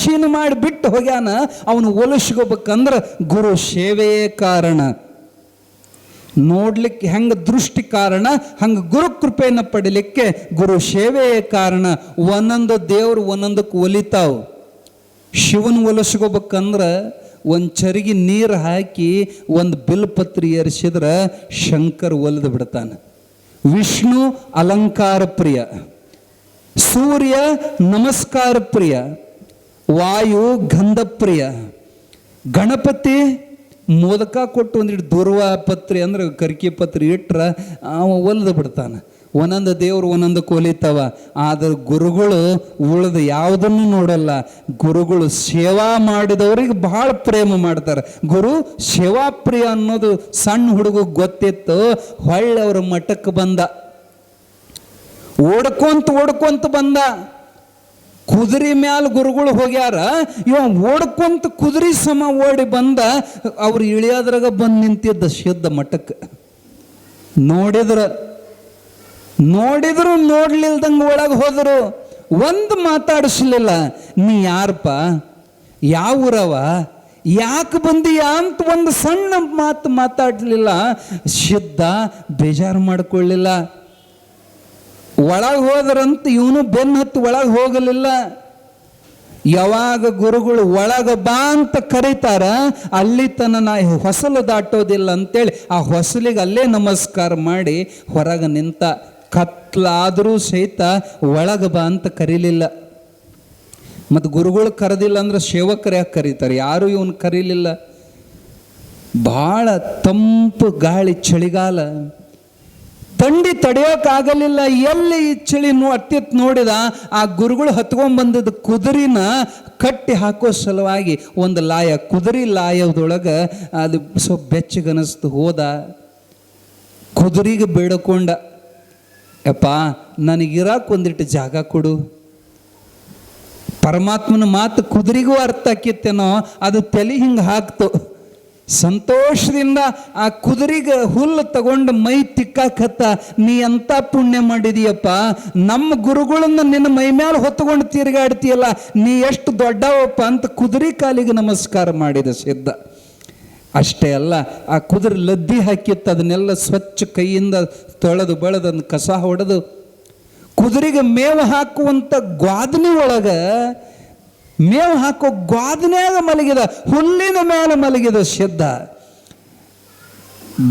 Machine ಮಾಡಿ ಬಿಟ್ಟು ಹೋಗ್ಯಾನ. ಅವನು ಒಲಿಸ್ಕೋಬೇಕಂದ್ರೆ ಗುರು ಸೇವೆಯೇ ಕಾರಣ. ನೋಡ್ಲಿಕ್ಕೆ ಹೆಂಗೆ ದೃಷ್ಟಿ ಕಾರಣ, ಹಂಗೆ ಗುರು ಕೃಪೆಯನ್ನು ಪಡಿಲಿಕ್ಕೆ ಗುರು ಸೇವೆಯೇ ಕಾರಣ. ಒಂದೊಂದು ದೇವರು ಒಂದೊಂದಕ್ಕೆ ಒಲಿತಾವು. ಶಿವನ ಒಲಿಸ್ಕೋಬೇಕಂದ್ರೆ ಒಂದು ಚರಿಗೆ ನೀರು ಹಾಕಿ ಒಂದು ಬಿಲ್ಪತ್ರಿ ಏರಿಸಿದ್ರೆ ಶಂಕರ್ ಒಲಿದು ಬಿಡ್ತಾನೆ. ವಿಷ್ಣು ಅಲಂಕಾರ ಪ್ರಿಯ, ಸೂರ್ಯ ನಮಸ್ಕಾರ ಪ್ರಿಯ, ವಾಯು ಗಂಧ ಪ್ರಿಯ, ಗಣಪತಿ ಮೋದಕ ಕೊಟ್ಟು ಒಂದಿಟ್ಟು ದುರ್ವ ಪತ್ರಿ ಅಂದ್ರೆ ಕರ್ಕಿ ಪತ್ರಿ ಇಟ್ರೆ ಅವ ಒಲಿದು ಬಿಡ್ತಾನೆ. ಒಂದೊಂದು ದೇವರು ಒಂದೊಂದಕ್ಕೆ ಒಲಿತಾವ. ಆದ್ರೆ ಗುರುಗಳು ಉಳಿದು ಯಾವುದನ್ನು ನೋಡಲ್ಲ. ಗುರುಗಳು ಸೇವಾ ಮಾಡಿದವ್ರಿಗೆ ಬಹಳ ಪ್ರೇಮ ಮಾಡ್ತಾರೆ. ಗುರು ಸೇವಾ ಪ್ರಿಯ ಅನ್ನೋದು ಸಣ್ಣ ಹುಡುಗ ಗೊತ್ತಿತ್ತು. ಹೊಳ್ಳಿ ಅವ್ರ ಮಠಕ್ಕೆ ಬಂದ, ಓಡ್ಕೊಂತ ಬಂದ. ಕುದುರೆ ಮ್ಯಾಲ ಗುರುಗಳು ಹೋಗ್ಯಾರ, ಇವ ಓಡ್ಕೊಂತ ಕುದುರೆ ಸಮ ಓಡಿ ಬಂದ. ಅವ್ರು ಇಳಿಯೋದ್ರಾಗ ಬಂದು ನಿಂತಿದ್ದ ಸಿದ್ಧ ಮಠಕ್ಕೆ. ನೋಡಿದ್ರು ನೋಡ್ಲಿಲ್ದಂಗೆ ಒಳಗೆ ಹೋದರು. ಒಂದು ಮಾತಾಡಿಸ್ಲಿಲ್ಲ. ನೀ ಯಾರಪ್ಪ, ಯಾವ ಊರವ, ಯಾಕೆ ಬಂದೀಯ ಅಂತ ಒಂದು ಸಣ್ಣ ಮಾತು ಮಾತಾಡಲಿಲ್ಲ. ಸಿದ್ಧ ಬೇಜಾರು ಮಾಡ್ಕೊಳ್ಳಿಲ್ಲ. ಒಳಗೆ ಹೋದ್ರಂತ ಇವನು ಬೆನ್ನು ಹತ್ತು ಒಳಗೆ ಹೋಗಲಿಲ್ಲ. ಯಾವಾಗ ಗುರುಗಳು ಒಳಗೆ ಬಾ ಅಂತ ಕರೀತಾರ ಅಲ್ಲಿ ತನ ನಾ ಹೊಸಲು ದಾಟೋದಿಲ್ಲ ಅಂತೇಳಿ ಆ ಹೊಸಲಿಗೆ ಅಲ್ಲೇ ನಮಸ್ಕಾರ ಮಾಡಿ ಹೊರಗೆ ನಿಂತ. ಕತ್ಲಾದರೂ ಸಹಿತ ಒಳಗೆ ಬಾ ಅಂತ ಕರೀಲಿಲ್ಲ. ಮತ್ತು ಗುರುಗಳು ಕರೆದಿಲ್ಲ ಅಂದ್ರೆ ಸೇವಕರು ಯಾಕೆ ಕರೀತಾರೆ? ಯಾರು ಇವನು ಕರೀಲಿಲ್ಲ. ಭಾಳ ತಂಪು ಗಾಳಿ, ಚಳಿಗಾಲ, ಥಂಡಿ ತಡೆಯೋಕ್ಕಾಗಲಿಲ್ಲ. ಎಲ್ಲಿ ಈ ಚಳಿ ಅತ್ತಿತ್ತು ನೋಡಿದ ಆ ಗುರುಗಳು ಹತ್ಕೊಂಡ್ಬಂದಿದ್ದ ಕುದುರಿನ ಕಟ್ಟಿ ಹಾಕೋ ಸಲುವಾಗಿ ಒಂದು ಲಾಯ, ಕುದುರೆ ಲಾಯದೊಳಗೆ ಅದು ಸ್ವಲ್ಪ ಬೆಚ್ಚಗನಿಸ್ತು. ಹೋದ, ಕುದುರೆಗೆ ಬೇಡಕೊಂಡ, ಯಪ್ಪ ನನಗಿರಾಕ ಒಂದಿಟ್ಟು ಜಾಗ ಕೊಡು. ಪರಮಾತ್ಮನ ಮಾತು ಕುದುರೆಗೂ ಅರ್ಥ ಆಕಿತ್ತೇನೋ, ಅದು ತಲೆ ಹಿಂಗೆ ಹಾಕ್ತು. ಸಂತೋಷದಿಂದ ಆ ಕುದುರೆಗೆ ಹುಲ್ಲು ತಗೊಂಡು ಮೈ ತಿಕ್ಕಾಕತ್ತ. ನೀ ಎಂಥ ಪುಣ್ಯ ಮಾಡಿದೀಯಪ್ಪ, ನಮ್ಮ ಗುರುಗಳನ್ನ ನಿನ್ನ ಮೈ ಮೇಲೆ ಹೊತ್ತುಕೊಂಡು ತಿರುಗಾಡ್ತೀಯಲ್ಲ, ನೀ ಎಷ್ಟು ದೊಡ್ಡವಪ್ಪ ಅಂತ ಕುದುರೆ ಕಾಲಿಗೆ ನಮಸ್ಕಾರ ಮಾಡಿದ ಸಿದ್ಧ. ಅಷ್ಟೇ ಅಲ್ಲ, ಆ ಕುದುರೆ ಲದ್ದಿ ಹಾಕಿತ್ತು, ಅದನ್ನೆಲ್ಲ ಸ್ವಚ್ಛ ಕೈಯಿಂದ ತೊಳೆದು ಬೆಳೆದು ಕಸ ಹೊಡೆದು ಕುದುರೆಗೆ ಮೇವು ಹಾಕುವಂಥ ಗ್ವಾದನಿ ಒಳಗೆ ಮೇವು ಹಾಕೋ ಗ್ವಾದನ್ಯಾಗ ಮಲಗಿದ, ಹುಲ್ಲಿನ ಮೇಲೆ ಮಲಗಿದ ಸಿದ್ಧ.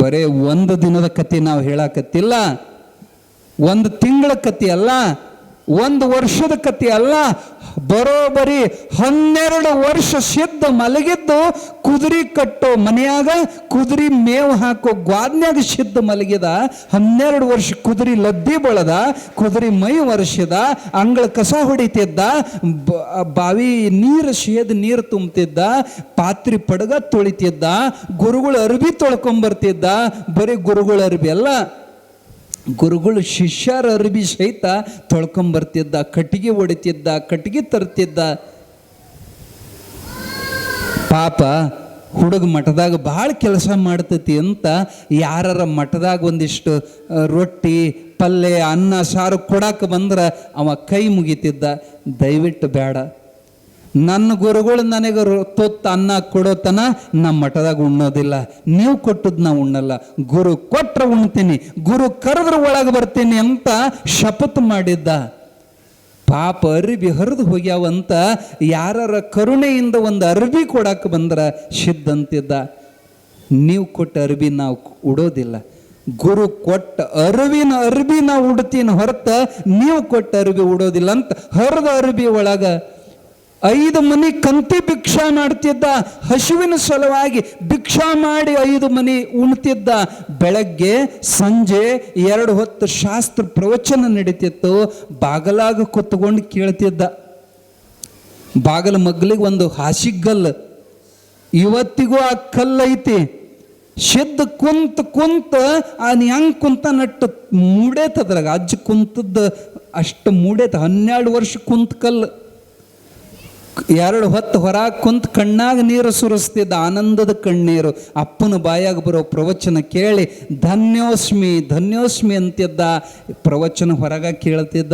ಬರೇ ಒಂದು ದಿನದ ಕತೆ ನಾವು ಹೇಳಕತ್ತಿಲ್ಲ, ಒಂದು ತಿಂಗಳ ಕತೆ ಅಲ್ಲ, ಒಂದು ವರ್ಷದ ಕತೆ ಅಲ್ಲ. ಬರೋಬರಿ 12 ವರ್ಷ ಸಿದ್ಧ ಮಲಗಿದ್ದು ಕುದುರೆ ಕಟ್ಟೋ ಮನೆಯಾಗ, ಕುದುರೆ ಮೇವು ಹಾಕೋ ಗ್ವಾದ್ನ್ಯಾಗ ಸಿದ್ಧ ಮಲಗಿದ. 12 ವರ್ಷ ಕುದುರೆ ಲದ್ದಿ ಬಳದ, ಕುದುರೆ ಮೈ ಒರೆಸಿದ, ಅಂಗಳ ಕಸ ಹೊಡಿತಿದ್ದ, ಬಾವಿ ನೀರು ಸೇದ್ ನೀರು ತುಂಬ್ತಿದ್ದ, ಪಾತ್ರೆ ಪಡಗ ತೊಳಿತಿದ್ದ, ಗುರುಗಳು ಅರ್ಬಿ ತೊಳ್ಕೊಂಬರ್ತಿದ್ದ. ಬರೀ ಗುರುಗಳ ಅರ್ಬಿ ಅಲ್ಲ, ಗುರುಗಳು ಶಿಷ್ಯರ ಅರ್ಬಿ ಸಹಿತ ತೊಳ್ಕೊಂಬರ್ತಿದ್ದ, ಕಟ್ಟಿಗೆ ಹೊಡಿತಿದ್ದ, ಕಟ್ಟಿಗೆ ತರ್ತಿದ್ದ. ಪಾಪ ಹುಡುಗ ಮಠದಾಗ ಭಾಳ ಕೆಲಸ ಮಾಡ್ತೈತಿ ಅಂತ ಯಾರ ಮಠದಾಗ ಒಂದಿಷ್ಟು ರೊಟ್ಟಿ ಪಲ್ಯ ಅನ್ನ ಸಾರು ಕೊಡಕ್ಕೆ ಬಂದ್ರೆ ಅವ ಕೈ ಮುಗಿತಿದ್ದ. ದಯವಿಟ್ಟು ಬೇಡ, ನನ್ನ ಗುರುಗಳು ನನಗೆ ತೊತ್ತು ಅನ್ನ ಕೊಡೋತನ ನಮ್ಮ ಮಠದಾಗ ಉಣ್ಣೋದಿಲ್ಲ, ನೀವು ಕೊಟ್ಟದ್ದು ನಾವು ಉಣ್ಣಲ್ಲ, ಗುರು ಕೊಟ್ರೆ ಉಣ್ತೀನಿ, ಗುರು ಕರೆದ್ರೆ ಒಳಗೆ ಬರ್ತೀನಿ ಅಂತ ಶಪಥ ಮಾಡಿದ್ದ. ಪಾಪ ಅರ್ಬಿ ಹರಿದು ಹೋಗ್ಯಾವಂತ ಯಾರ ಕರುಣೆಯಿಂದ ಒಂದು ಅರ್ಬಿ ಕೊಡಕ್ಕೆ ಬಂದ್ರೆ ಸಿದ್ಧ ಅಂತಿದ್ದ. ನೀವು ಕೊಟ್ಟ ಅರ್ಬಿ ನಾವು ಉಡೋದಿಲ್ಲ, ಗುರು ಕೊಟ್ಟ ಅರ್ಬಿ ನಾವು ಉಡ್ತೀನಿ ಹೊರತ ನೀವು ಕೊಟ್ಟ ಅರ್ಬಿ ಉಡೋದಿಲ್ಲ ಅಂತ ಹರಿದ ಅರ್ಬಿ ಒಳಗೆ 5 ಮನೆ ಕಂತಿ ಭಿಕ್ಷಾ ಮಾಡ್ತಿದ್ದ. ಹಸುವಿನ ಸಲುವಾಗಿ ಭಿಕ್ಷಾ ಮಾಡಿ 5 ಮನೆ ಉಣ್ತಿದ್ದ. ಬೆಳಗ್ಗೆ ಸಂಜೆ 2 ಹೊತ್ತು ಶಾಸ್ತ್ರ ಪ್ರವಚನ ನಡೀತಿತ್ತು. ಬಾಗಲಾಗ ಕೂತ್ಕೊಂಡು ಕೇಳ್ತಿದ್ದ. ಬಾಗಲ ಮಗ್ಲಿಗೆ ಒಂದು ಹಾಸಿಗಲ್ಲು, ಇವತ್ತಿಗೂ ಆ ಕಲ್ಲು ಐತಿ. ಸಿದ್ಧ ಕುಂತ ಅದು ಹೆಂಗೆ ಕುಂತ ನಟ್ಟು ಮೂಡೇತದ್ರಾಗ, ಅಜ್ಜ ಕುಂತದ್ದು ಅಷ್ಟು ಮೂಡೇತ. 12 ವರ್ಷ ಕುಂತ ಕಲ್ಲು. 2 ಹೊತ್ತು ಹೊರಗೆ ಕುಂತ ಕಣ್ಣಾಗ ನೀರು ಸುರಿಸ್ತಿದ್ದ, ಆನಂದದ ಕಣ್ಣೀರು. ಅಪ್ಪನ ಬಾಯಾಗ ಬರೋ ಪ್ರವಚನ ಕೇಳಿ ಧನ್ಯೋಸ್ಮಿ ಧನ್ಯೋಸ್ಮಿ ಅಂತಿದ್ದ. ಪ್ರವಚನ ಹೊರಗ ಕೇಳ್ತಿದ್ದ.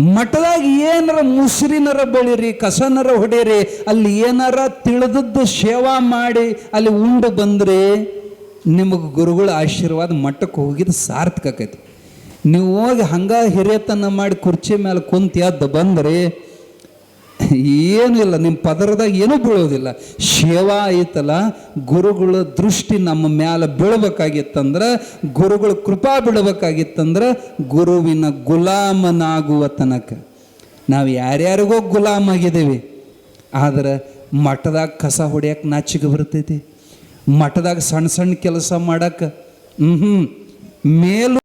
ಮಠದಾಗ ಏನಾರ ಮುಸ್ರಿನರ ಬೆಳಿರಿ, ಕಸನರ ಹೊಡೀರಿ, ಅಲ್ಲಿ ಏನಾರ ತಿಳಿದದ್ದು ಸೇವಾ ಮಾಡಿ ಅಲ್ಲಿ ಉಂಡು ಬಂದ್ರೆ ನಿಮಗೆ ಗುರುಗಳ ಆಶೀರ್ವಾದ ಮಠಕ್ಕೆ ಹೋಗಿದ್ದು ಸಾರ್ಥಕ ಆಕೈತಿ. ನೀವು ಹೋಗಿ ಹಂಗ ಹಿರಿಯತನ ಮಾಡಿ ಕುರ್ಚಿ ಮೇಲೆ ಕುಂತು ಎದ್ದು ಬಂದರೆ ಏನೂ ಇಲ್ಲ, ನಿಮ್ಮ ಪದರದಾಗ ಏನೂ ಬೀಳೋದಿಲ್ಲ. ಸೇವಾ ಐತಲ್ಲ, ಗುರುಗಳ ದೃಷ್ಟಿ ನಮ್ಮ ಮ್ಯಾಲೆ ಬೀಳ್ಬೇಕಾಗಿತ್ತಂದ್ರೆ, ಗುರುಗಳ ಕೃಪಾ ಬೀಳ್ಬೇಕಾಗಿತ್ತಂದ್ರೆ ಗುರುವಿನ ಗುಲಾಮನಾಗುವ ತನಕ ನಾವು ಯಾರ್ಯಾರಿಗೋ ಗುಲಾಮಾಗಿದ್ದೀವಿ. ಆದ್ರೆ ಮಠದಾಗ ಕಸ ಹೊಡ್ಯಕ್ಕೆ ನಾಚಿಕೆ ಬರ್ತೈತಿ, ಮಠದಾಗ ಸಣ್ಣ ಸಣ್ಣ ಕೆಲಸ ಮಾಡಕ್ಕೆ ಮೇಲು